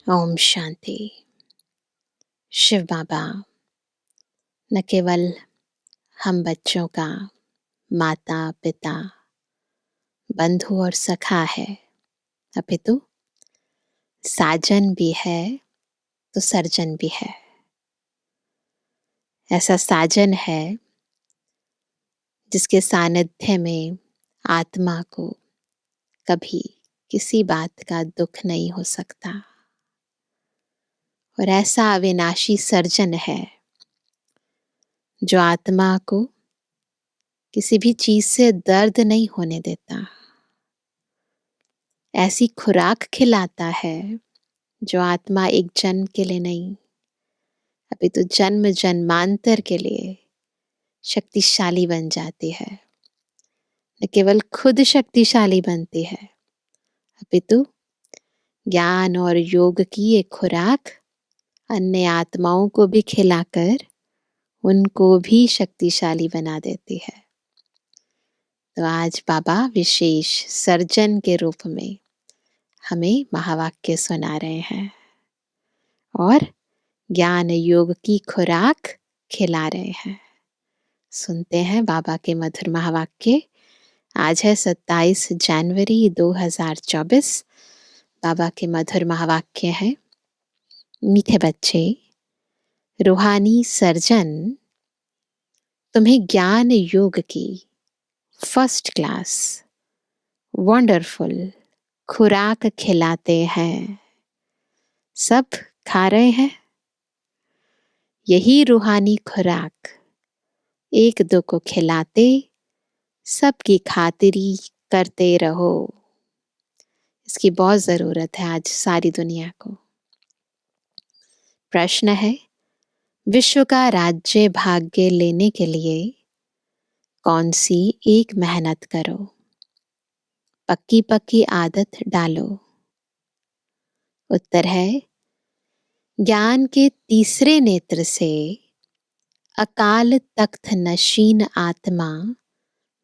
ओम शांति। शिव बाबा न केवल हम बच्चों का माता पिता बंधु और सखा है, अपितु साजन भी है तो सर्जन भी है। ऐसा साजन है जिसके सानिध्य में आत्मा को कभी किसी बात का दुख नहीं हो सकता, और ऐसा अविनाशी सर्जन है जो आत्मा को किसी भी चीज से दर्द नहीं होने देता। ऐसी खुराक खिलाता है जो आत्मा एक जन्म के लिए नहीं, अभी तो जन्म जन्मांतर के लिए शक्तिशाली बन जाती है। न केवल खुद शक्तिशाली बनती है, अपितु ज्ञान और योग की एक खुराक अन्य आत्माओं को भी खिलाकर उनको भी शक्तिशाली बना देती है। तो आज बाबा विशेष सर्जन के रूप में हमें महावाक्य सुना रहे हैं और ज्ञान योग की खुराक खिला रहे हैं। सुनते हैं बाबा के मधुर महावाक्य। आज है 27 जनवरी 2024। बाबा के मधुर महावाक्य है, मीठे बच्चे, रूहानी सर्जन तुम्हें ज्ञान योग की फर्स्ट क्लास वंडरफुल खुराक खिलाते हैं। सब खा रहे हैं यही रूहानी खुराक, एक दो को खिलाते सबकी खातिरी करते रहो। इसकी बहुत जरूरत है आज सारी दुनिया को। प्रश्न है, विश्व का राज्य भाग्य लेने के लिए कौन सी एक मेहनत करो, पक्की पक्की आदत डालो? उत्तर है, ज्ञान के तीसरे नेत्र से अकाल तख्त नशीन आत्मा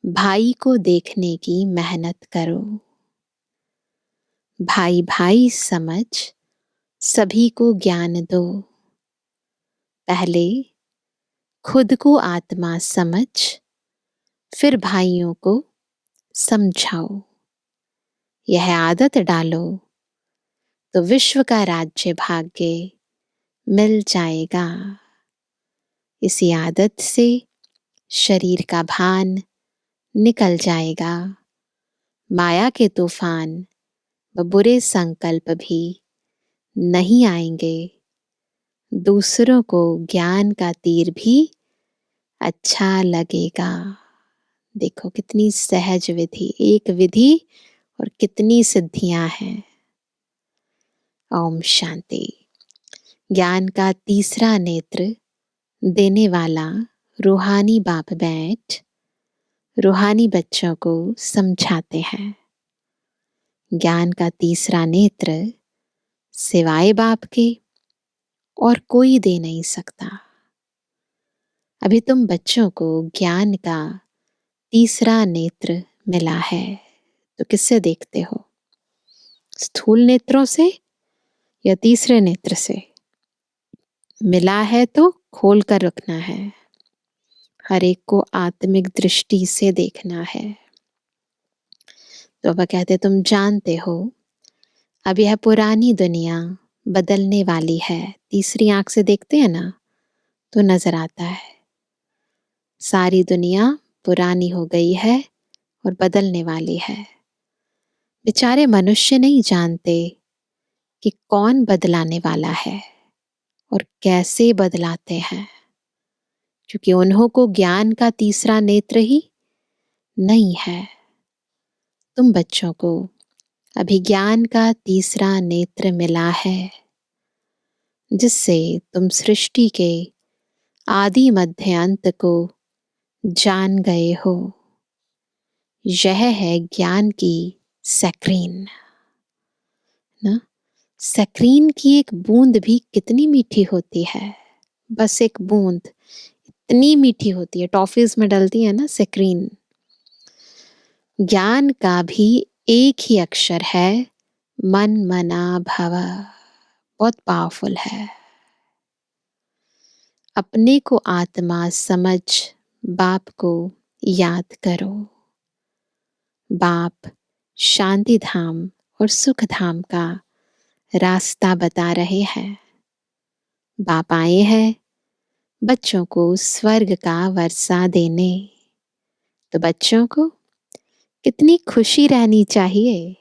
भाई को देखने की मेहनत करो। भाई भाई समझ सभी को ज्ञान दो। पहले खुद को आत्मा समझ फिर भाइयों को समझाओ। यह आदत डालो तो विश्व का राज्य भाग्य मिल जाएगा। इसी आदत से शरीर का भान निकल जाएगा। माया के तूफान व बुरे संकल्प भी नहीं आएंगे। दूसरों को ज्ञान का तीर भी अच्छा लगेगा। देखो कितनी सहज विधि, एक विधि और कितनी सिद्धियां हैं। ओम शांति। ज्ञान का तीसरा नेत्र देने वाला रूहानी बाप बैठ रूहानी बच्चों को समझाते हैं। ज्ञान का तीसरा नेत्र सिवाय बाप के और कोई दे नहीं सकता। अभी तुम बच्चों को ज्ञान का तीसरा नेत्र मिला है, तो किससे देखते हो? स्थूल नेत्रों से या तीसरे नेत्र से? मिला है तो खोल कर रखना है, हर एक को आत्मिक दृष्टि से देखना है। तो वह कहते, तुम जानते हो अब यह पुरानी दुनिया बदलने वाली है। तीसरी आंख से देखते हैं ना तो नजर आता है सारी दुनिया पुरानी हो गई है और बदलने वाली है। बेचारे मनुष्य नहीं जानते कि कौन बदलाने वाला है और कैसे बदलाते हैं, क्योंकि उन्हों को ज्ञान का तीसरा नेत्र ही नहीं है। तुम बच्चों को अभी ज्ञान का तीसरा नेत्र मिला है, जिससे तुम सृष्टि के आदि मध्य अंत को जान गए हो। यह है ज्ञान की सक्रीन ना। सक्रीन की एक बूंद भी कितनी मीठी होती है, बस एक बूंद इतनी मीठी होती है। टॉफीज में डलती है ना सक्रीन। ज्ञान का भी एक ही अक्षर है, मन मना भव। बहुत पावरफुल है। अपने को आत्मा समझ बाप को याद करो। बाप शांति धाम और सुख धाम का रास्ता बता रहे हैं। बाप आए हैं बच्चों को स्वर्ग का वर्षा देने। तो बच्चों को कितनी खुशी रहनी चाहिए।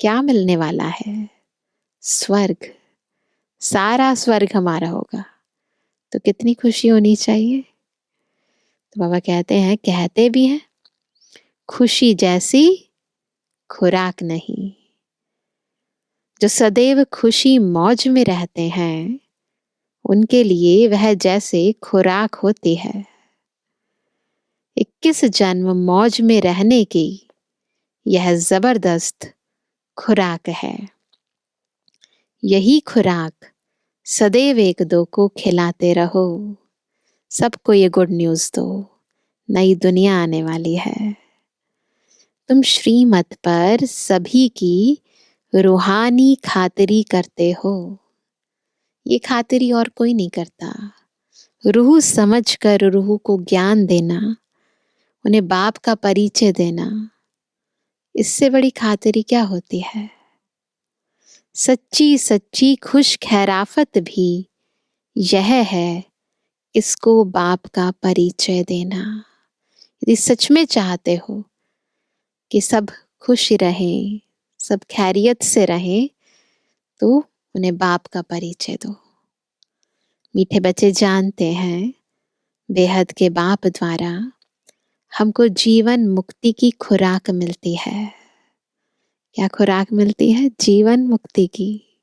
क्या मिलने वाला है? स्वर्ग। सारा स्वर्ग हमारा होगा, तो कितनी खुशी होनी चाहिए। तो बाबा कहते भी हैं, खुशी जैसी खुराक नहीं। जो सदैव खुशी मौज में रहते हैं उनके लिए वह जैसे खुराक होती है। 21 जन्म मौज में रहने की यह जबरदस्त खुराक है। यही खुराक सदैव एक दो को खिलाते रहो। सबको ये गुड न्यूज दो, नई दुनिया आने वाली है। तुम श्रीमत पर सभी की रूहानी खातिरी करते हो। ये खातिरी और कोई नहीं करता। रूह समझकर रूह को ज्ञान देना, उन्हें बाप का परिचय देना, इससे बड़ी खातिरी क्या होती है। सच्ची सच्ची खुश खैराफत भी यह है, इसको बाप का परिचय देना। यदि सच में चाहते हो कि सब खुश रहें, सब खैरियत से रहें, तो उन्हें बाप का परिचय दो। मीठे बच्चे जानते हैं बेहद के बाप द्वारा हमको जीवन मुक्ति की खुराक मिलती है। क्या खुराक मिलती है? जीवन मुक्ति की।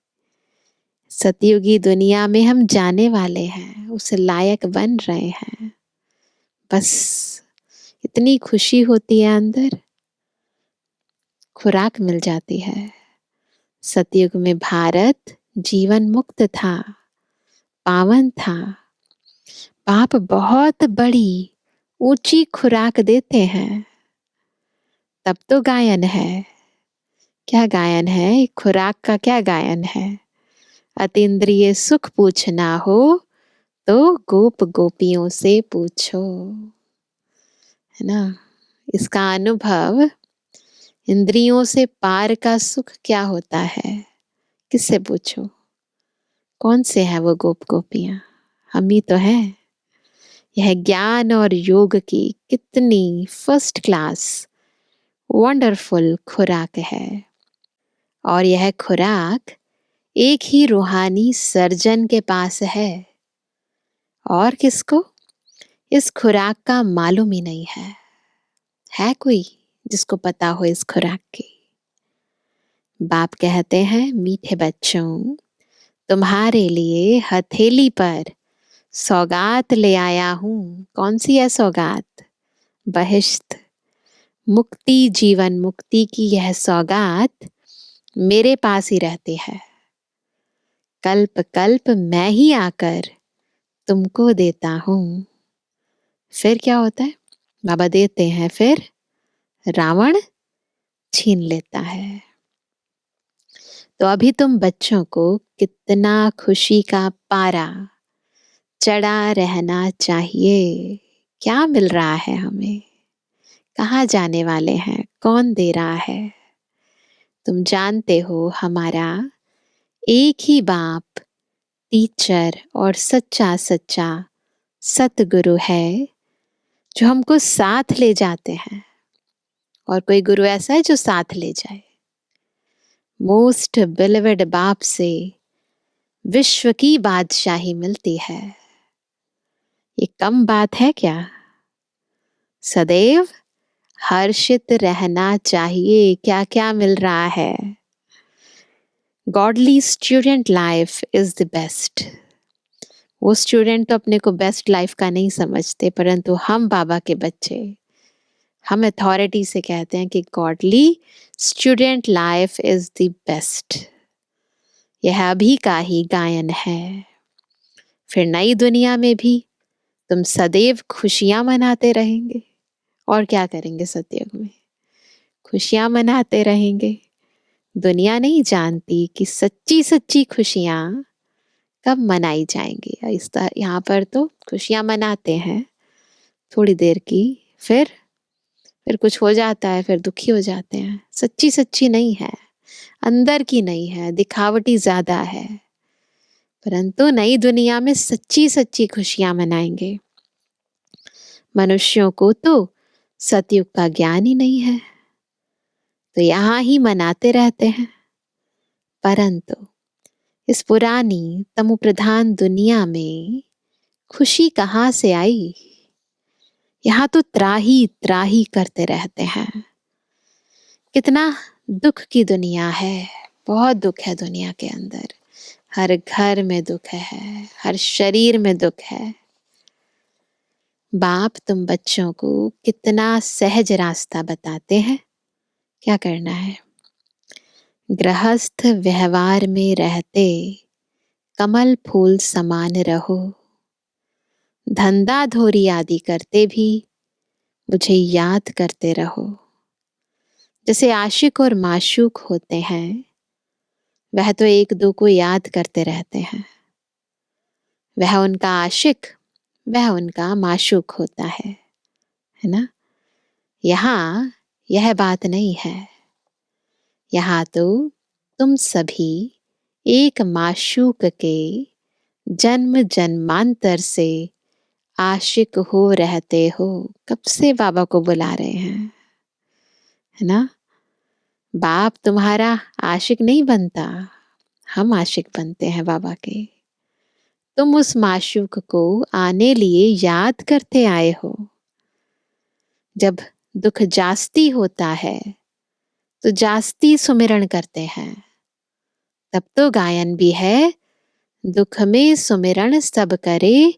सतयुगी दुनिया में हम जाने वाले हैं, उस लायक बन रहे हैं। बस इतनी खुशी होती है अंदर, खुराक मिल जाती है। सतयुग में भारत जीवन मुक्त था, पावन था। बाप बहुत बड़ी ऊंची खुराक देते हैं। तब तो गायन है। क्या गायन है? खुराक का क्या गायन है? अतीन्द्रिय सुख पूछना हो तो गोप गोपियों से पूछो, है ना। इसका अनुभव इंद्रियों से पार का सुख क्या होता है, किससे पूछो। कौन से हैं वो गोप गोपियां? हम ही तो हैं। यह ज्ञान और योग की कितनी फर्स्ट क्लास वंडरफुल खुराक है। और यह खुराक एक ही रूहानी सर्जन के पास है। और किसको इस खुराक का मालूम ही नहीं है। है कोई जिसको पता हो इस खुराक की? बाप कहते हैं, मीठे बच्चों, तुम्हारे लिए हथेली पर सौगात ले आया हूं। कौन सी है सौगात? बहिश्त, मुक्ति, जीवन मुक्ति की यह सौगात मेरे पास ही रहती है। कल्प कल्प मैं ही आकर तुमको देता हूं। फिर क्या होता है? बाबा देते हैं, फिर रावण छीन लेता है। तो अभी तुम बच्चों को कितना खुशी का पारा चढ़ा रहना चाहिए। क्या मिल रहा है हमें? कहाँ जाने वाले हैं? कौन दे रहा है? तुम जानते हो हमारा एक ही बाप टीचर और सच्चा सच्चा सतगुरु है जो हमको साथ ले जाते हैं। और कोई गुरु ऐसा है जो साथ ले जाए? मोस्ट बिलीवेड बाप से विश्व की बादशाही मिलती है। ये कम बात है क्या? सदैव हर्षित रहना चाहिए। क्या क्या मिल रहा है? Godly student life is the best. वो स्टूडेंट तो अपने को बेस्ट लाइफ का नहीं समझते, परंतु हम बाबा के बच्चे, हम अथॉरिटी से कहते हैं कि godly student life is the best. यह अभी का ही गायन है। फिर नई दुनिया में भी तुम सदैव खुशियां मनाते रहेंगे। और क्या करेंगे सतयुग में? खुशियां मनाते रहेंगे। दुनिया नहीं जानती कि सच्ची सच्ची खुशियां कब मनाई जाएंगी? यहाँ पर तो खुशियाँ मनाते हैं थोड़ी देर की, फिर कुछ हो जाता है, फिर दुखी हो जाते हैं। सच्ची सच्ची नहीं है, अंदर की नहीं है, दिखावटी ज्यादा है। परंतु नई दुनिया में सच्ची सच्ची खुशियां मनाएंगे। मनुष्यों को तो सतयुग का ज्ञान ही नहीं है, तो यहाँ ही मनाते रहते हैं। परंतु इस पुरानी तमोप्रधान दुनिया में खुशी कहाँ से आई? यहाँ तो त्राही त्राही करते रहते हैं। कितना दुख की दुनिया है, बहुत दुख है दुनिया के अंदर। हर घर में दुख है, हर शरीर में दुख है। बाप तुम बच्चों को कितना सहज रास्ता बताते हैं, क्या करना है। गृहस्थ व्यवहार में रहते कमल फूल समान रहो। धंधा धोरी आदि करते भी मुझे याद करते रहो। जैसे आशिक और माशूक होते हैं, वह तो एक दो को याद करते रहते हैं। वह उनका आशिक, वह उनका माशूक होता है ना। यहाँ यह बात नहीं है। यहाँ तो तुम सभी एक माशूक के जन्म जन्मांतर से आशिक हो रहते हो। कब से बाबा को बुला रहे हैं, है ना। बाप तुम्हारा आशिक नहीं बनता, हम आशिक बनते हैं बाबा के। तुम उस माशूक को आने लिए याद करते आए हो। जब दुख जास्ती होता है तो जास्ती सुमिरन करते हैं। तब तो गायन भी है, दुख में सुमिरन सब करे,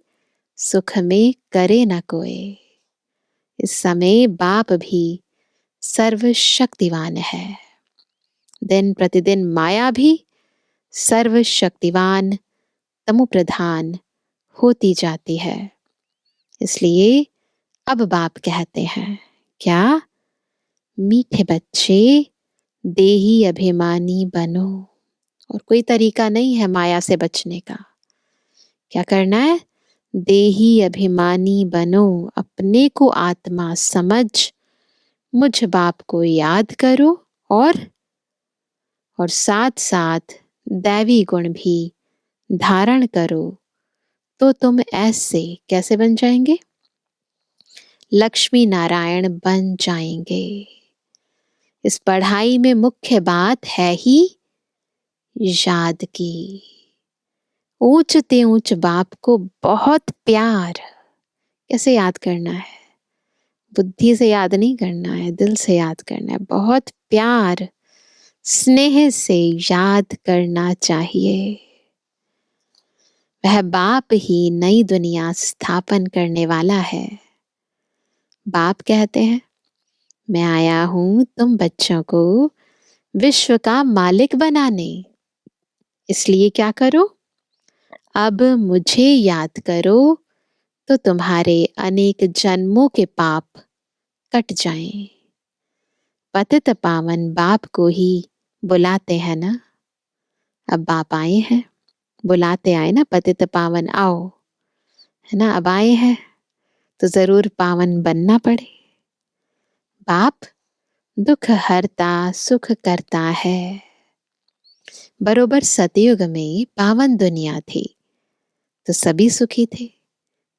सुख में करे न कोई। इस समय बाप भी सर्वशक्तिवान है। दिन प्रतिदिन माया भी सर्वशक्तिवान तमो प्रधान होती जाती है। इसलिए अब बाप कहते हैं, क्या? मीठे बच्चे देही अभिमानी बनो। और कोई तरीका नहीं है माया से बचने का। क्या करना है? देही अभिमानी बनो, अपने को आत्मा समझ मुझ बाप को याद करो, और साथ साथ दैवी गुण भी धारण करो। तो तुम ऐसे कैसे बन जाएंगे? लक्ष्मी नारायण बन जाएंगे। इस पढ़ाई में मुख्य बात है ही याद की। ऊंच ते ऊंच बाप को बहुत प्यार। कैसे याद करना है? बुद्धि से याद नहीं करना है, दिल से याद करना है। बहुत प्यार स्नेह से याद करना चाहिए। वह बाप ही नई दुनिया स्थापन करने वाला है। बाप कहते हैं, मैं आया हूं तुम बच्चों को विश्व का मालिक बनाने। इसलिए क्या करो? अब मुझे याद करो, तो तुम्हारे अनेक जन्मों के पाप कट जाएं। पतित पावन बाप को ही बुलाते हैं ना। अब बाप आए हैं, बुलाते आए ना, पतित पावन आओ, है ना। अब आए हैं तो जरूर पावन बनना पड़े। बाप दुख हरता सुख करता है। बरोबर सतयुग में पावन दुनिया थी तो सभी सुखी थे।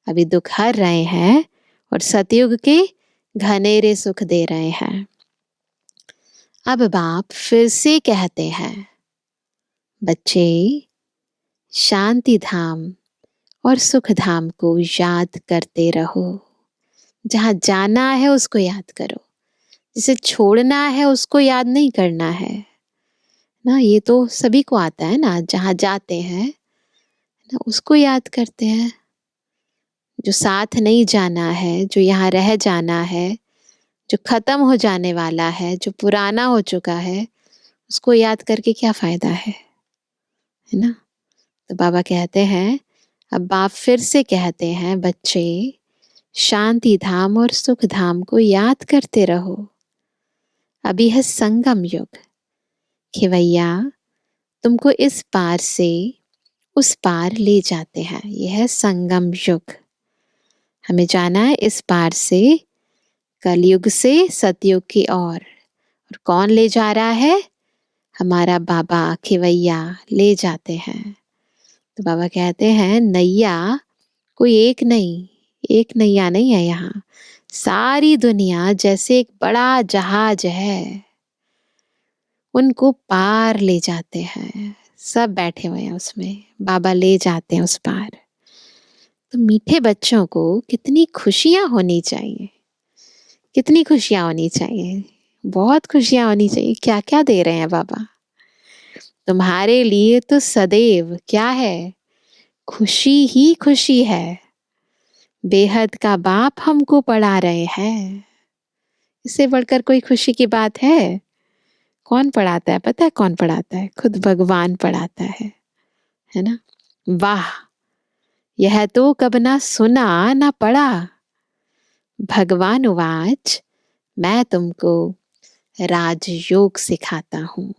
अभी दुख हर रहे हैं और सतयुग के घनेरे सुख दे रहे हैं। अब बाप फिर से कहते हैं, बच्चे शांति धाम और सुख धाम को याद करते रहो। जहां जाना है उसको याद करो, जिसे छोड़ना है उसको याद नहीं करना है ना। ये तो सभी को आता है ना। जहां जाते हैं ना उसको याद करते हैं। जो साथ नहीं जाना है, जो यहाँ रह जाना है, जो खत्म हो जाने वाला है, जो पुराना हो चुका है, उसको याद करके क्या फायदा है ना। तो बाबा कहते हैं, अब बाप फिर से कहते हैं, बच्चे शांति धाम और सुख धाम को याद करते रहो। अभी है संगम युग। खिवैया तुमको इस पार से उस पार ले जाते हैं। यह है संगम युग। हमें जाना है इस पार से, कलयुग से सतयुग की और कौन ले जा रहा है? हमारा बाबा खिवैया ले जाते हैं। तो बाबा कहते हैं नैया कोई एक नहीं, एक नैया नहीं है यहाँ, सारी दुनिया जैसे एक बड़ा जहाज है, उनको पार ले जाते हैं। सब बैठे हुए हैं उसमें, बाबा ले जाते हैं उस पार। तो मीठे बच्चों को कितनी खुशियां होनी चाहिए, कितनी खुशियां होनी चाहिए, बहुत खुशियां होनी चाहिए। क्या क्या दे रहे हैं बाबा तुम्हारे लिए? तो सदैव क्या है? खुशी ही खुशी है। बेहद का बाप हमको पढ़ा रहे हैं। इससे बढ़कर कोई खुशी की बात है? कौन पढ़ाता है? पता है कौन पढ़ाता है? खुद भगवान पढ़ाता है ना? वाह, यह तो कब ना सुना ना पढ़ा। भगवान उवाच, मैं तुमको राजयोग सिखाता हूँ।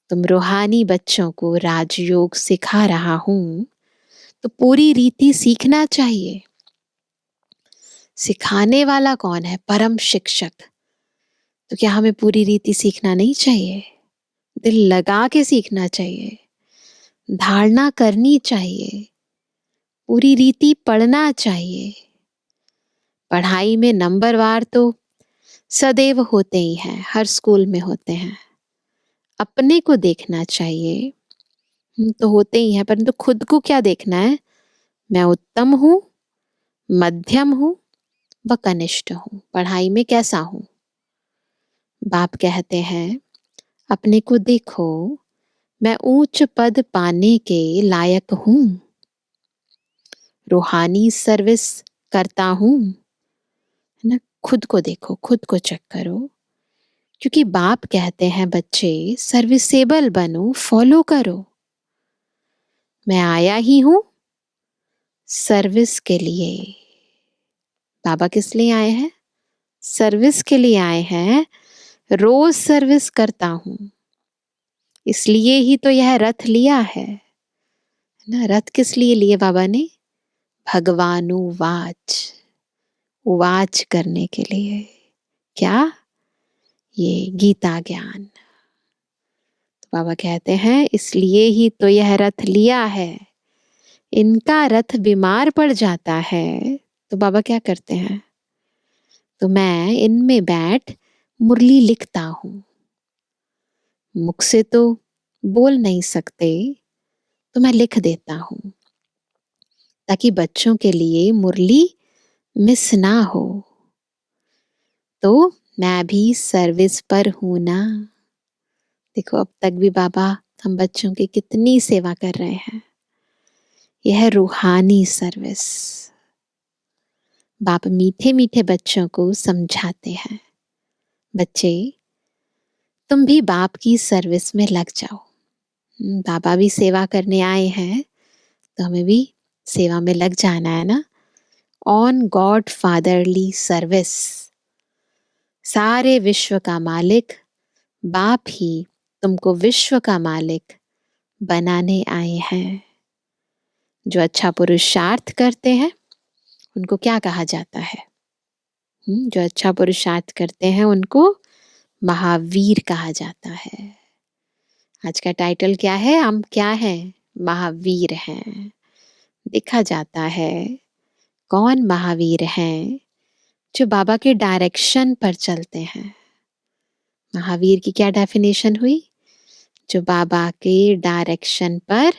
तुम रूहानी बच्चों को राजयोग सिखा रहा हूँ, तो पूरी रीति सीखना चाहिए। सिखाने वाला कौन है? परम शिक्षक। तो क्या हमें पूरी रीति सीखना नहीं चाहिए? दिल लगा के सीखना चाहिए, धारणा करनी चाहिए, पूरी रीति पढ़ना चाहिए। पढ़ाई में नंबरवार तो सदैव होते ही हैं, हर स्कूल में होते हैं। अपने को देखना चाहिए, तो होते ही हैं, परंतु खुद को क्या देखना है? मैं उत्तम हूँ, मध्यम हूँ व कनिष्ठ हूँ। पढ़ाई में कैसा हूँ? बाप कहते हैं अपने को देखो, मैं ऊंच पद पाने के लायक हूँ, रूहानी सर्विस करता हूँ, है ना? खुद को देखो, खुद को चेक करो, क्योंकि बाप कहते हैं बच्चे सर्विसेबल बनो, फॉलो करो। मैं आया ही हूं सर्विस के लिए। बाबा किस लिए आए हैं? सर्विस के लिए आए हैं। रोज सर्विस करता हूं, इसलिए ही तो यह रथ लिया है ना? रथ किस लिए लिए बाबा ने? भगवानुवाच, उवाच करने के लिए। क्या? ये गीता ज्ञान। तो बाबा कहते हैं इसलिए ही तो यह रथ लिया है। इनका रथ बीमार पड़ जाता है तो बाबा क्या करते हैं? तो मैं इनमें बैठ मुरली लिखता हूं। मुख से तो बोल नहीं सकते, तो मैं लिख देता हूं, ताकि बच्चों के लिए मुरली मिस ना हो। तो मैं भी सर्विस पर हूं ना। देखो अब तक भी बाबा हम बच्चों की कितनी सेवा कर रहे हैं। यह है रूहानी सर्विस। बाप मीठे मीठे बच्चों को समझाते हैं, बच्चे तुम भी बाप की सर्विस में लग जाओ। बाबा भी सेवा करने आए हैं, तो हमें भी सेवा में लग जाना है ना। On God fatherly service. सारे विश्व का मालिक बाप ही तुमको विश्व का मालिक बनाने आए हैं। जो अच्छा पुरुषार्थ करते हैं उनको क्या कहा जाता है? जो अच्छा पुरुषार्थ करते हैं उनको महावीर कहा जाता है। आज का टाइटल क्या है? हम क्या हैं? महावीर हैं। देखा जाता है कौन महावीर हैं? जो बाबा के डायरेक्शन पर चलते हैं। महावीर की क्या डेफिनेशन हुई? जो बाबा के डायरेक्शन पर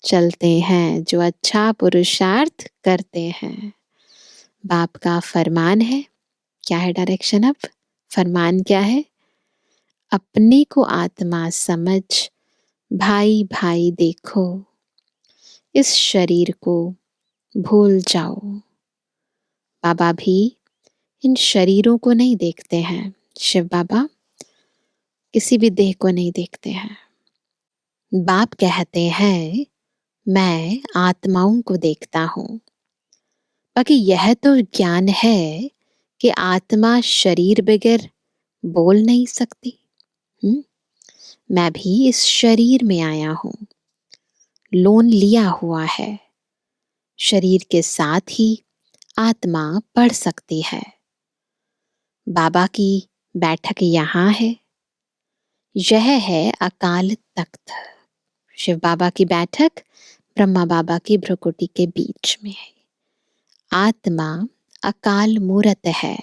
चलते हैं, जो अच्छा पुरुषार्थ करते हैं। बाप का फरमान है, क्या है डायरेक्शन? अब फरमान क्या है? अपने को आत्मा समझ भाई भाई देखो, इस शरीर को भूल जाओ। बाबा भी इन शरीरों को नहीं देखते हैं। शिव बाबा किसी भी देह को नहीं देखते हैं। बाप कहते हैं मैं आत्माओं को देखता हूं। बाकी यह तो ज्ञान है कि आत्मा शरीर बगैर बोल नहीं सकती। मैं भी इस शरीर में आया हूं, लोन लिया हुआ है। शरीर के साथ ही आत्मा पढ़ सकती है। बाबा की बैठक यहाँ है। यह है अकाल तख्त। शिव बाबा की बैठक ब्रह्मा बाबा की भ्रुकुटी के बीच में है। आत्मा अकाल मूर्त है।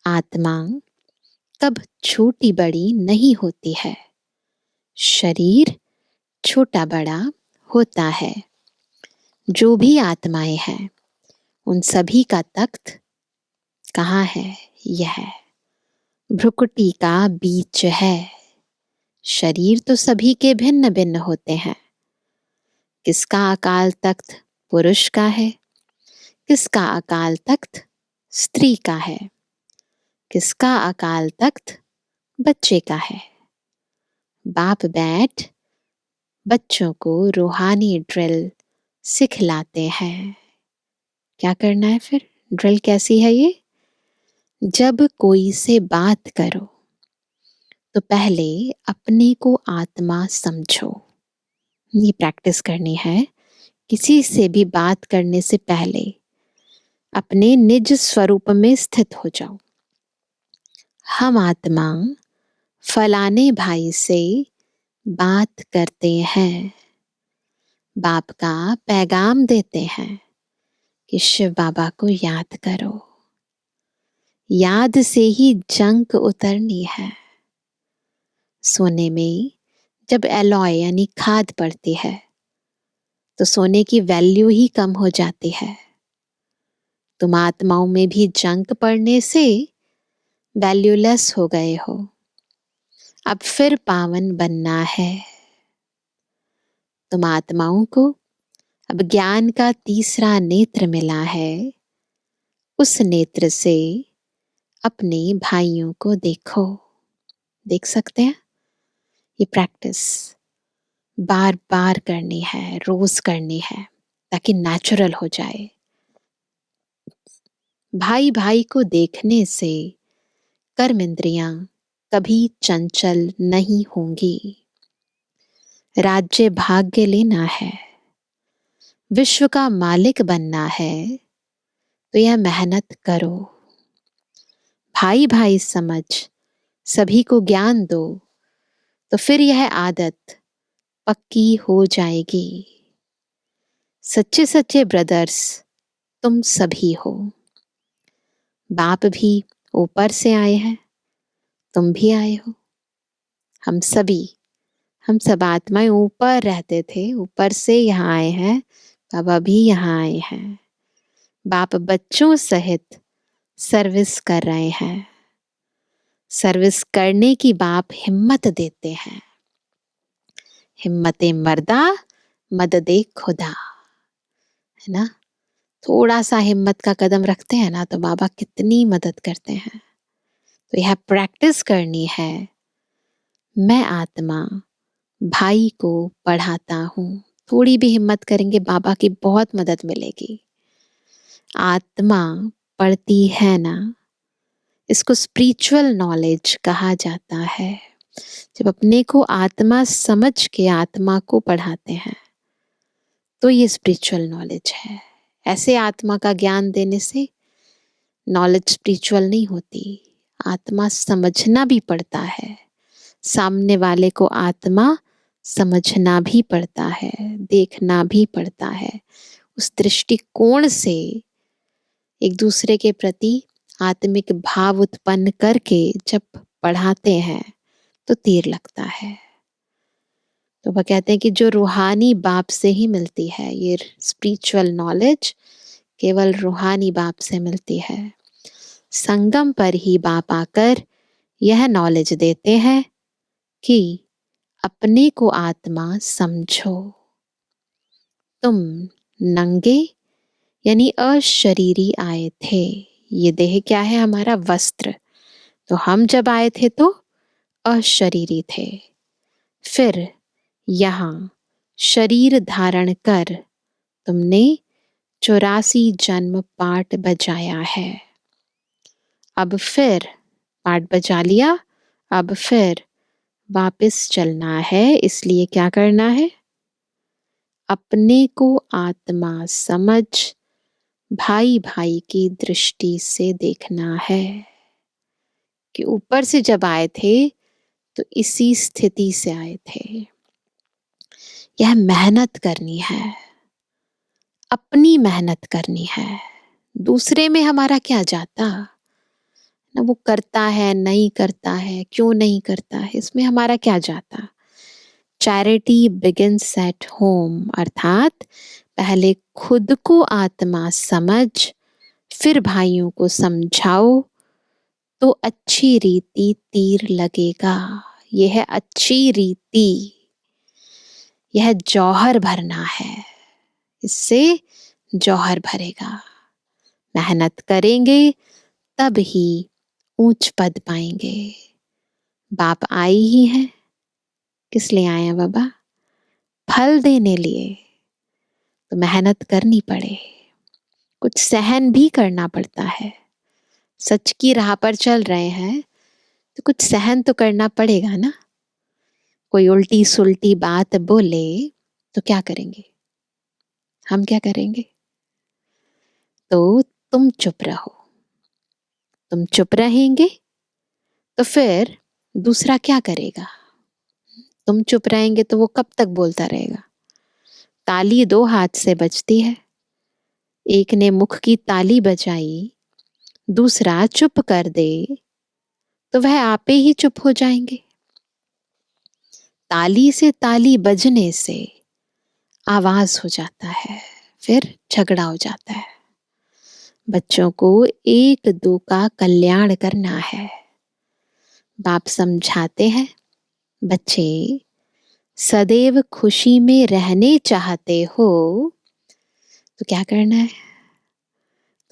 आत्मा कब छोटी बड़ी नहीं होती है। शरीर छोटा बड़ा होता है। जो भी आत्माएं हैं उन सभी का तख्त कहाँ है? यह भ्रुकुटी का बीच है। शरीर तो सभी के भिन्न भिन्न होते हैं। किसका अकाल तख्त पुरुष का है, किसका अकाल तख्त स्त्री का है, किसका अकाल तख्त बच्चे का है। बाप बैठ बच्चों को रूहानी ड्रिल सिखलाते हैं। क्या करना है फिर? ड्रिल कैसी है ये? जब कोई से बात करो तो पहले अपने को आत्मा समझो। ये प्रैक्टिस करनी है। किसी से भी बात करने से पहले अपने निज स्वरूप में स्थित हो जाओ। हम आत्मा फलाने भाई से बात करते हैं। बाप का पैगाम देते हैं कि शिव बाबा को याद करो। याद से ही जंक उतरनी है। सोने में जब एलॉय यानी खाद पड़ती है तो सोने की वैल्यू ही कम हो जाती है। तुम आत्माओं में भी जंक पड़ने से वैल्यूलेस हो गए हो। अब फिर पावन बनना है। तुम आत्माओं को अब ज्ञान का तीसरा नेत्र मिला है। उस नेत्र से अपने भाइयों को देखो। देख सकते हैं? ये प्रैक्टिस बार बार करनी है, रोज करनी है ताकि नेचुरल हो जाए। भाई भाई को देखने से कर्म इंद्रियां कभी चंचल नहीं होंगी। राज्य भाग्य लेना है, विश्व का मालिक बनना है तो यह मेहनत करो। भाई भाई समझ सभी को ज्ञान दो तो फिर यह आदत पक्की हो जाएगी। सच्चे सच्चे ब्रदर्स तुम सभी हो। बाप भी ऊपर से आए हैं, तुम भी आए हो। हम सब आत्माएं ऊपर रहते थे, ऊपर से यहाँ आए हैं। बाबा भी यहाँ आए हैं। बाप बच्चों सहित सर्विस कर रहे हैं। सर्विस करने की बाप हिम्मत देते हैं। हिम्मते मर्दा मददे खुदा, है ना? थोड़ा सा हिम्मत का कदम रखते हैं ना तो बाबा कितनी मदद करते हैं। तो यह प्रैक्टिस करनी है। मैं आत्मा भाई को पढ़ाता हूँ। थोड़ी भी हिम्मत करेंगे बाबा की बहुत मदद मिलेगी। आत्मा पढ़ती है ना, इसको स्पिरिचुअल नॉलेज कहा जाता है। जब अपने को आत्मा समझ के आत्मा को पढ़ाते हैं तो ये स्पिरिचुअल नॉलेज है। ऐसे आत्मा का ज्ञान देने से नॉलेज स्पिरिचुअल नहीं होती। आत्मा समझना भी पड़ता है। सामने वाले को आत्मा समझना भी पड़ता है, देखना भी पड़ता है। उस दृष्टिकोण से एक दूसरे के प्रति आत्मिक भाव उत्पन्न करके जब पढ़ाते हैं तो तीर लगता है। तो वह कहते हैं कि जो रूहानी बाप से ही मिलती है, ये स्पिरिचुअल नॉलेज केवल रूहानी बाप से मिलती है। संगम पर ही बाप आकर यह नॉलेज देते हैं कि अपने को आत्मा समझो। तुम नंगे यानी अशरीरी आए थे। ये देह क्या है? हमारा वस्त्र। तो हम जब आए थे तो अशरीरी थे। फिर यहाँ शरीर धारण कर तुमने 84 जन्म पाठ बजाया है। अब फिर पाठ बजा लिया, अब फिर वापस चलना है। इसलिए क्या करना है? अपने को आत्मा समझ भाई भाई की दृष्टि से देखना है कि ऊपर से जब आए थे तो इसी स्थिति से आए थे। यह मेहनत करनी है, अपनी मेहनत करनी है। दूसरे में हमारा क्या जाता ना, वो करता है नहीं करता है, क्यों नहीं करता है, इसमें हमारा क्या जाता। चैरिटी बिगिंस एट होम, अर्थात पहले खुद को आत्मा समझ फिर भाइयों को समझाओ तो अच्छी रीति तीर लगेगा। यह है अच्छी रीति, यह जौहर भरना है, इससे जौहर भरेगा। मेहनत करेंगे तब ही ऊंच पद पाएंगे। बाप आए ही हैं, किस लिए आए हैं बाबा? फल देने लिए। तो मेहनत करनी पड़े, कुछ सहन भी करना पड़ता है। सच की राह पर चल रहे हैं तो कुछ सहन तो करना पड़ेगा ना। कोई उल्टी सुल्टी बात बोले तो क्या करेंगे? हम क्या करेंगे? तो तुम चुप रहो। तुम चुप रहेंगे तो फिर दूसरा क्या करेगा? तुम चुप रहेंगे तो वो कब तक बोलता रहेगा? ताली दो हाथ से बजती है। एक ने मुख की ताली बजाई, दूसरा चुप कर दे तो वह आपे ही चुप हो जाएंगे। ताली से ताली बजने से आवाज हो जाता है, फिर झगड़ा हो जाता है। बच्चों को एक दो का कल्याण करना है। बाप समझाते हैं, बच्चे सदैव खुशी में रहने चाहते हो तो क्या करना है?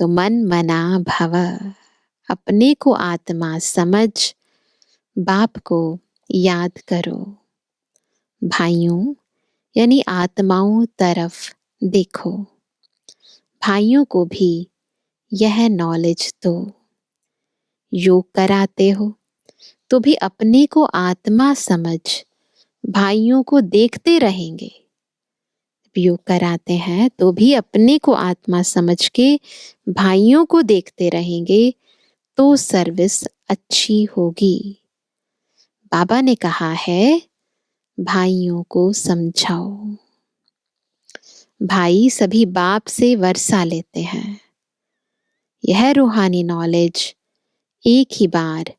तो मन मना भव, अपने को आत्मा समझ बाप को याद करो। भाइयों यानी आत्माओं तरफ देखो, भाइयों को भी यह नॉलेज दो। योग कराते हो तो भी अपने को आत्मा समझ भाइयों को देखते रहेंगे। योग कराते हैं तो भी अपने को आत्मा समझ के भाइयों को देखते रहेंगे तो सर्विस अच्छी होगी। बाबा ने कहा है भाइयों को समझाओ। भाई सभी बाप से वर्षा लेते हैं। यह रूहानी नॉलेज एक ही बार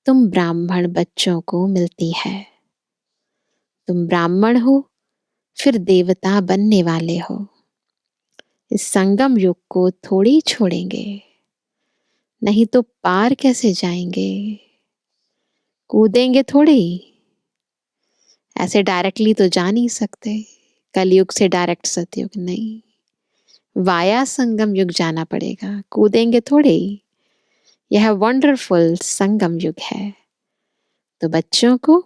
तुम ब्राह्मण बच्चों को मिलती है। तुम ब्राह्मण हो फिर देवता बनने वाले हो। इस संगम युग को थोड़ी छोड़ेंगे, नहीं तो पार कैसे जाएंगे? कूदेंगे थोड़ी, ऐसे डायरेक्टली तो जा नहीं सकते। कलयुग से डायरेक्ट सतयुग नहीं, वाया संगम युग जाना पड़ेगा, कूदेंगे थोड़ी। यह वंडरफुल संगम युग है। तो बच्चों को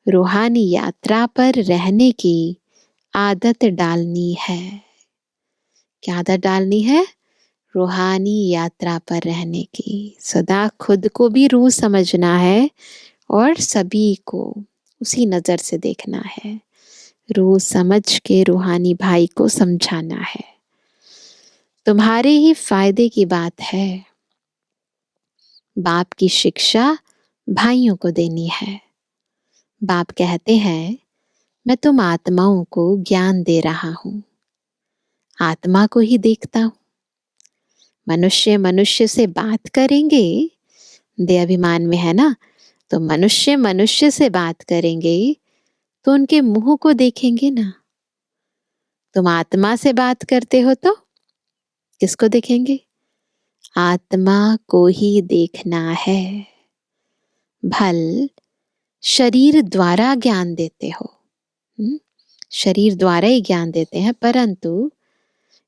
रूहानी यात्रा पर रहने की आदत डालनी है। क्या आदत डालनी है? रूहानी यात्रा पर रहने की। सदा खुद को भी रूह समझना है और सभी को उसी नजर से देखना है। रूह समझ के रूहानी भाई को समझाना है। तुम्हारे ही फायदे की बात है। बाप की शिक्षा भाइयों को देनी है। बाप कहते हैं मैं तुम आत्माओं को ज्ञान दे रहा हूं। आत्मा को ही देखता हूं। मनुष्य मनुष्य से बात करेंगे, दे अभिमान में है ना, तो मनुष्य मनुष्य से बात करेंगे तो उनके मुंह को देखेंगे ना। तुम आत्मा से बात करते हो तो किसको देखेंगे? आत्मा को ही देखना है। भल शरीर द्वारा ज्ञान देते हो, शरीर द्वारा ही ज्ञान देते हैं, परंतु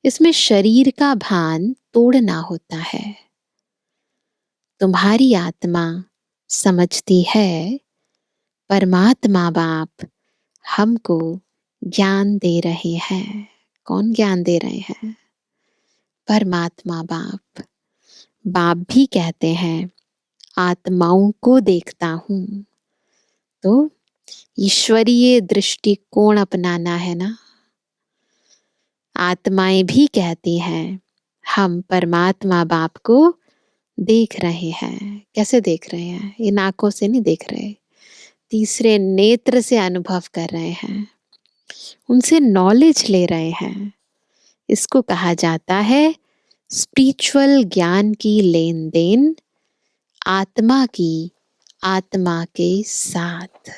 इसमें शरीर का भान तोड़ना होता है। तुम्हारी आत्मा समझती है परमात्मा बाप हमको ज्ञान दे रहे हैं। कौन ज्ञान दे रहे हैं? परमात्मा बाप। बाप भी कहते हैं आत्माओं को देखता हूं। तो ईश्वरीय दृष्टिकोण अपनाना है ना। आत्माएं भी कहती हैं, हम परमात्मा बाप को देख रहे हैं। कैसे देख रहे हैं? इन आंखों से नहीं देख रहे, तीसरे नेत्र से अनुभव कर रहे हैं, उनसे नॉलेज ले रहे हैं। इसको कहा जाता है स्पिरिचुअल ज्ञान की लेन देन आत्मा की आत्मा के साथ।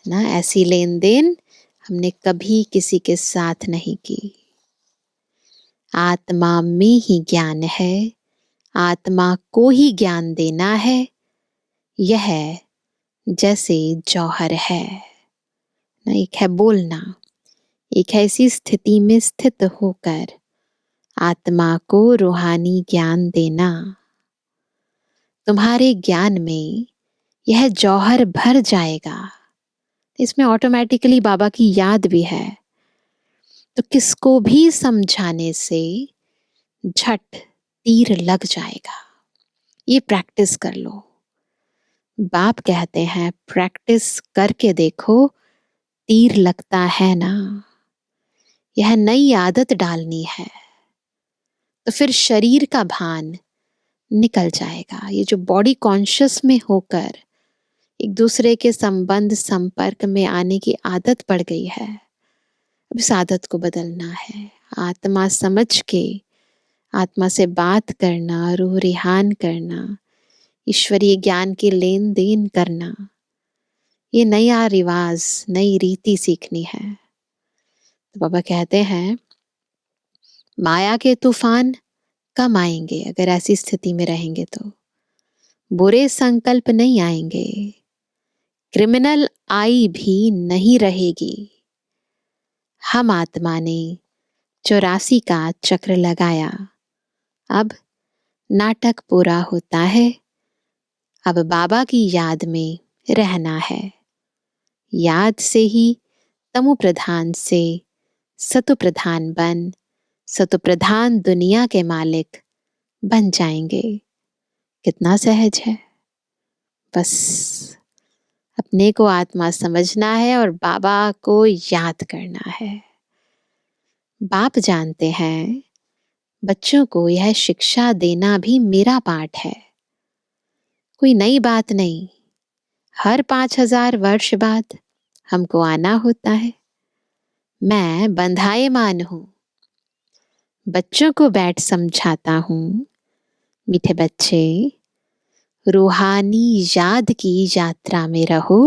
ना, ऐसी लेन देन हमने कभी किसी के साथ नहीं की। आत्मा में ही ज्ञान है, आत्मा को ही ज्ञान देना है। यह जैसे जौहर है ना, एक है बोलना, एक है इसी स्थिति में स्थित होकर आत्मा को रूहानी ज्ञान देना। तुम्हारे ज्ञान में यह जौहर भर जाएगा। इसमें ऑटोमेटिकली बाबा की याद भी है, तो किसको भी समझाने से झट तीर लग जाएगा। ये प्रैक्टिस कर लो। बाप कहते हैं प्रैक्टिस करके देखो, तीर लगता है ना। यह नई आदत डालनी है, तो फिर शरीर का भान निकल जाएगा। ये जो बॉडी कॉन्शियस में होकर एक दूसरे के संबंध संपर्क में आने की आदत पड़ गई है, अब इस आदत को बदलना है। आत्मा समझ के आत्मा से बात करना, रूह रिहान करना, ईश्वरीय ज्ञान की लेन देन करना, ये नया रिवाज, नई रीति सीखनी है। तो बाबा कहते हैं माया के तूफान कम आएंगे अगर ऐसी स्थिति में रहेंगे, तो बुरे संकल्प नहीं आएंगे, क्रिमिनल आई भी नहीं रहेगी। हम आत्मा ने 84 का चक्र लगाया, अब नाटक पूरा होता है। अब बाबा की याद में रहना है। याद से ही तमो प्रधान से सतो प्रधान बन सतो प्रधान दुनिया के मालिक बन जाएंगे। कितना सहज है। बस अपने को आत्मा समझना है और बाबा को याद करना है। बाप जानते हैं बच्चों को यह शिक्षा देना भी मेरा पाठ है, कोई नई बात नहीं। हर 5000 वर्ष बाद हमको आना होता है। मैं बंधायमान हूं, बच्चों को बैठ समझाता हूं। मीठे बच्चे, रूहानी याद की यात्रा में रहो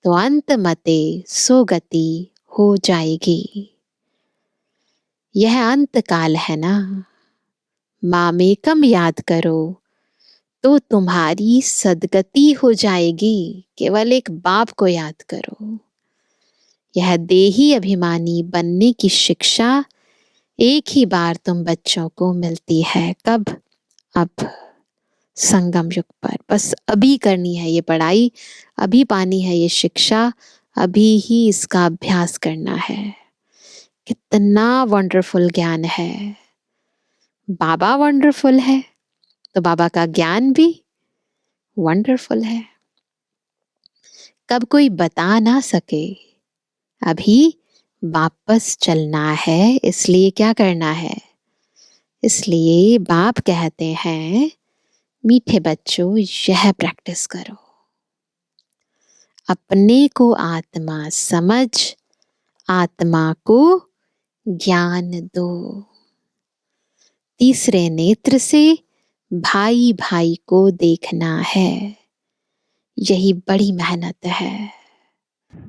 तो अंत मते सोगति हो जाएगी। यह अंत काल है ना, मामेकम याद करो तो तुम्हारी सदगति हो जाएगी। केवल एक बाप को याद करो। यह देही अभिमानी बनने की शिक्षा एक ही बार तुम बच्चों को मिलती है। कब? अब संगम युग पर। बस अभी करनी है ये पढ़ाई, अभी पानी है ये शिक्षा, अभी ही इसका अभ्यास करना है। कितना वंडरफुल ज्ञान है। बाबा वंडरफुल है तो बाबा का ज्ञान भी वंडरफुल है। कब कोई बता ना सके, अभी वापस चलना है। इसलिए क्या करना है? इसलिए बाप कहते हैं मीठे बच्चों यह प्रैक्टिस करो। अपने को आत्मा समझ, आत्मा को ज्ञान दो। तीसरे नेत्र से भाई भाई को देखना है। यही बड़ी मेहनत है।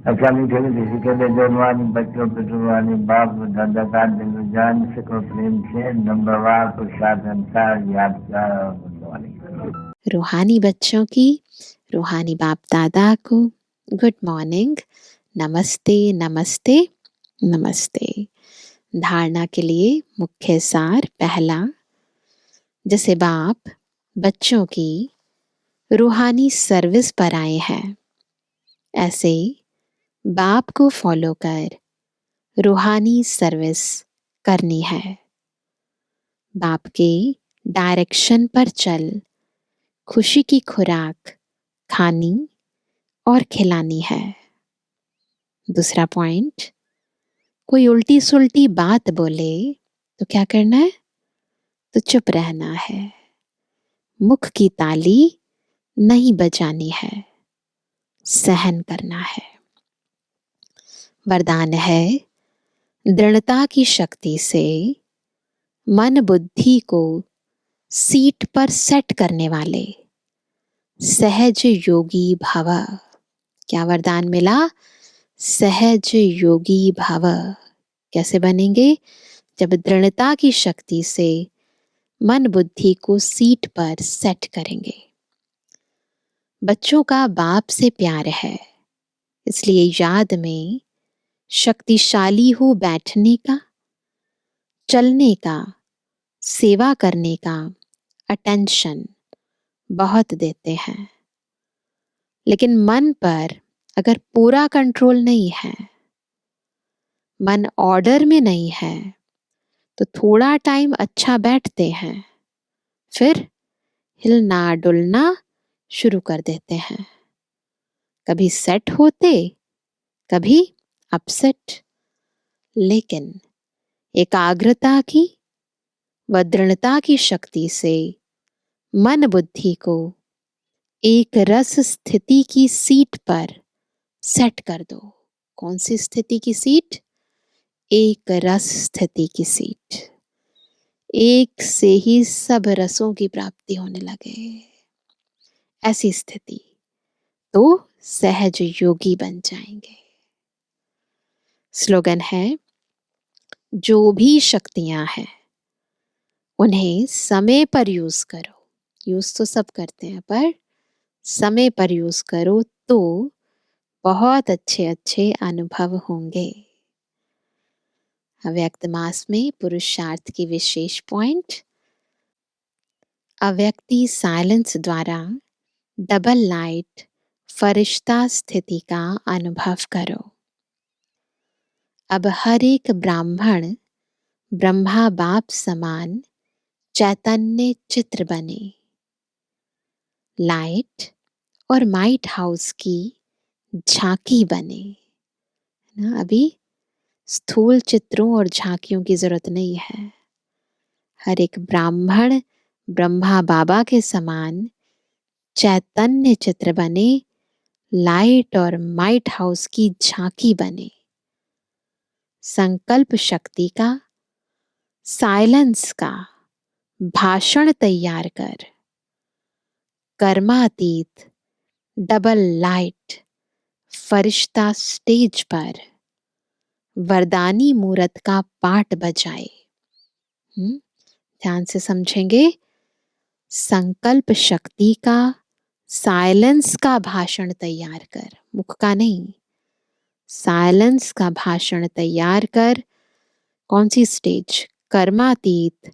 अच्छा मीठे में किसी के लिए जन्मानी बच्चों पे जुर्मानी बाप दादा का दिल जान से को प्रेम से नंबरवार प्रसाद अनुसार यादगार और बुद्धवानी। रूहानी बच्चों की, रूहानी बाप दादा को गुड मॉर्निंग, नमस्ते नमस्ते नमस्ते। धारणा के लिए मुख्य सार। पहला, जैसे बाप बच्चों की रूहानी सर्विस पर आए हैं, ऐसे बाप को फॉलो कर रूहानी सर्विस करनी है। बाप के डायरेक्शन पर चल खुशी की खुराक खानी और खिलानी है। दूसरा पॉइंट, कोई उल्टी सुल्टी बात बोले तो क्या करना है? तो चुप रहना है। मुख की ताली नहीं बजानी है, सहन करना है। वरदान है, दृढ़ता की शक्ति से मन बुद्धि को सीट पर सेट करने वाले सहज योगी भव। क्या वरदान मिला? सहज योगी भव। कैसे बनेंगे? जब दृढ़ता की शक्ति से मन बुद्धि को सीट पर सेट करेंगे। बच्चों का बाप से प्यार है, इसलिए याद में शक्तिशाली हो बैठने का, चलने का, सेवा करने का अटेंशन बहुत देते हैं। लेकिन मन पर अगर पूरा कंट्रोल नहीं है, मन ऑर्डर में नहीं है, तो थोड़ा टाइम अच्छा बैठते हैं, फिर हिलना डुलना शुरू कर देते हैं। कभी सेट होते, कभी अपसेट। लेकिन एकाग्रता की व दृढ़ता की शक्ति से मन बुद्धि को एक रस स्थिति की सीट पर सेट कर दो। कौन सी स्थिति की सीट? एक रस स्थिति की सीट। एक से ही सब रसों की प्राप्ति होने लगे, ऐसी स्थिति। तो सहज योगी बन जाएंगे। स्लोगन है, जो भी शक्तियां हैं उन्हें समय पर यूज करो। यूज तो सब करते हैं, पर समय पर यूज करो तो बहुत अच्छे अच्छे अनुभव होंगे। अव्यक्त मास में पुरुषार्थ की विशेष पॉइंट, अव्यक्ति साइलेंस द्वारा डबल लाइट फरिश्ता स्थिति का अनुभव करो। अब हर एक ब्राह्मण ब्रह्मा बाप समान चैतन्य चित्र बने, लाइट और माइट हाउस की झांकी बने ना। अभी स्थूल चित्रों और झांकियों की जरूरत नहीं है। हर एक ब्राह्मण ब्रह्मा बाबा के समान चैतन्य चित्र बने, लाइट और माइट हाउस की झांकी बने। संकल्प शक्ति का, साइलेंस का भाषण तैयार कर, कर्मातीत डबल लाइट फरिश्ता स्टेज पर वरदानी मूरत का पाठ बजाए। ध्यान से समझेंगे। संकल्प शक्ति का, साइलेंस का भाषण तैयार कर, मुख का नहीं, साइलेंस का भाषण तैयार कर। कौन सी स्टेज? कर्मातीत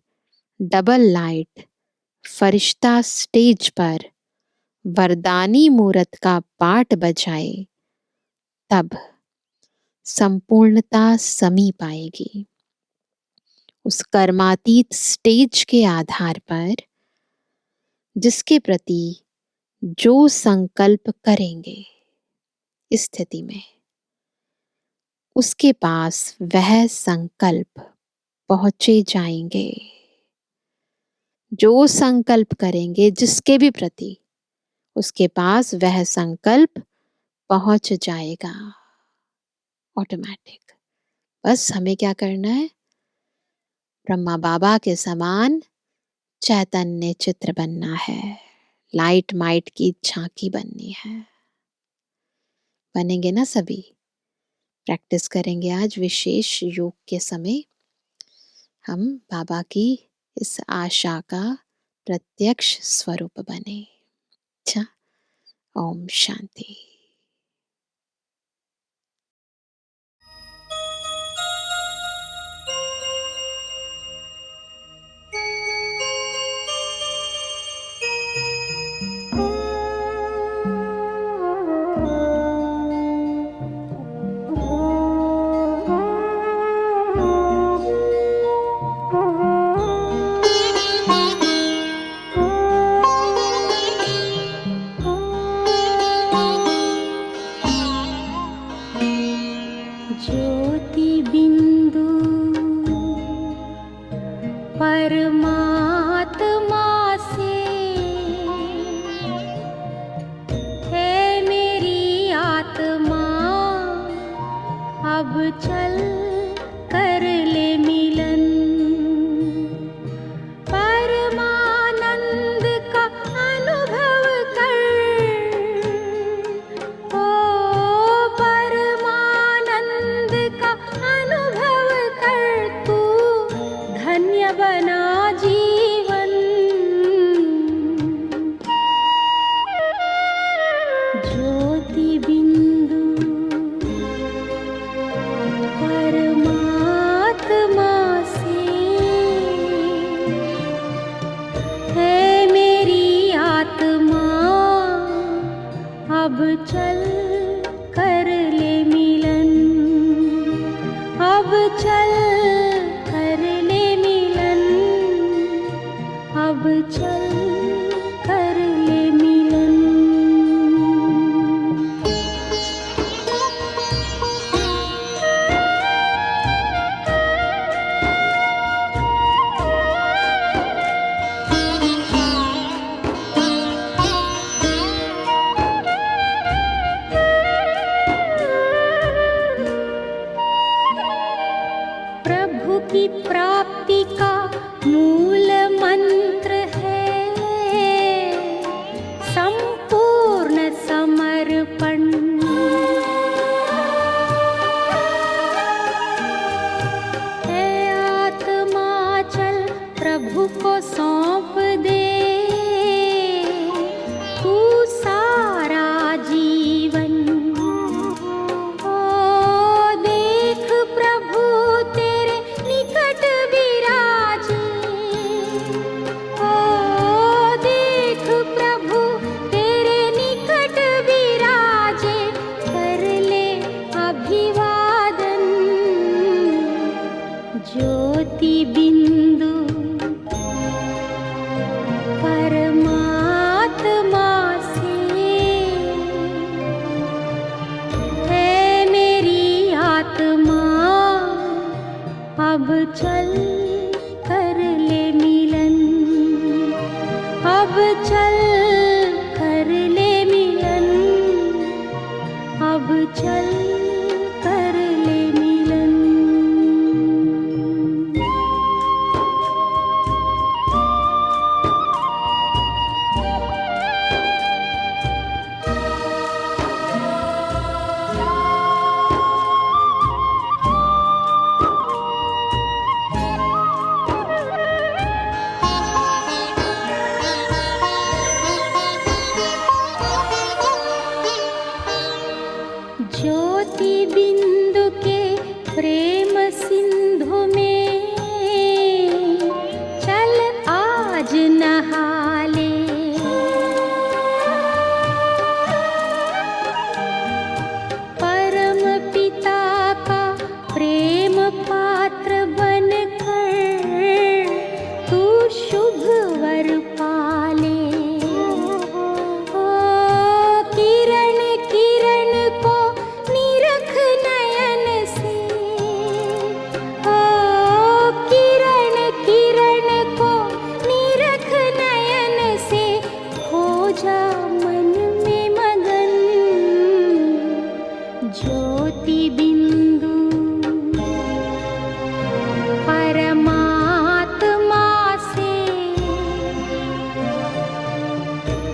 डबल लाइट फरिश्ता स्टेज पर वरदानी मूरत का पाठ बजाए, तब संपूर्णता समीप आएगी। उस कर्मातीत स्टेज के आधार पर जिसके प्रति जो संकल्प करेंगे, इस स्थिति में उसके पास वह संकल्प पहुंचे जाएंगे। जो संकल्प करेंगे जिसके भी प्रति, उसके पास वह संकल्प पहुंच जाएगा ऑटोमेटिक। बस हमें क्या करना है? ब्रह्मा बाबा के समान चैतन्य चित्र बनना है, लाइट माइट की झांकी बननी है। बनेंगे ना सभी? प्रैक्टिस करेंगे आज विशेष योग के समय। हम बाबा की इस आशा का प्रत्यक्ष स्वरूप बने। अच्छा, ओम शांति। ज्योति बिन परमात्मा से है मेरी आत्मा, अब चल कर ले मिलन। परमानंद का अनुभव कर, ओ परमानंद का अनुभव कर, तू धन्य बना जीवन। ज्योति बिंदु परमात्मा से है मेरी आत्मा, अब चल कर ले मिलन। अब चल कर ले मिलन, अब चल कर ले मिलन। प्रभु की प्राप्ति का मूल मंत्र है संपूर्ण समर्पण। है आत्मा चल प्रभु को सौंप दे, तू सारा जीवन। ओ देख प्रभु तेरे निकट विराजे, ओ देख प्रभु तेरे निकट विराजे, कर ले अभिवादन। ज्योति बिंदु परमात्मा से है मेरी आत्मा, अब चल कर ले मिलन। अब चल कर ले मिलन, अब चल कर ले मिलन। ज्योति बिंदु के प्रेम सिंधु में चल आज नहा ले। परम पिता का प्रेम पात्र बनकर तू शुभ वर पाले। ओ किरण किरण को निरख नयन से, ओ किरण किरण को निरख नयन से, हो जा मन में मगन। ज्योति बिंदु परमात्मा से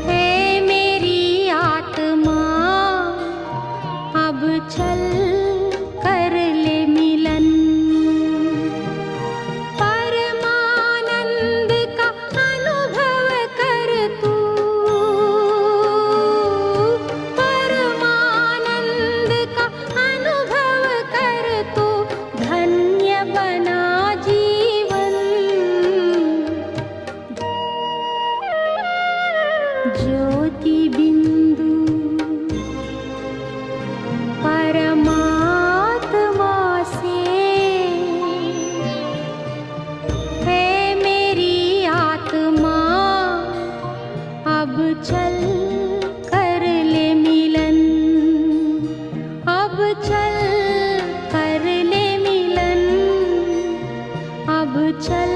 है मेरी आत्मा, अब चल कर ले मिलन। परमानंद का अनुभव कर तू, परमानंद का अनुभव कर तू, धन्य बना जीवन। ज्योति बिंदु परमात्मा से है मेरी आत्मा, अब चल कर ले मिलन। अब चल कर ले मिलन, अब चल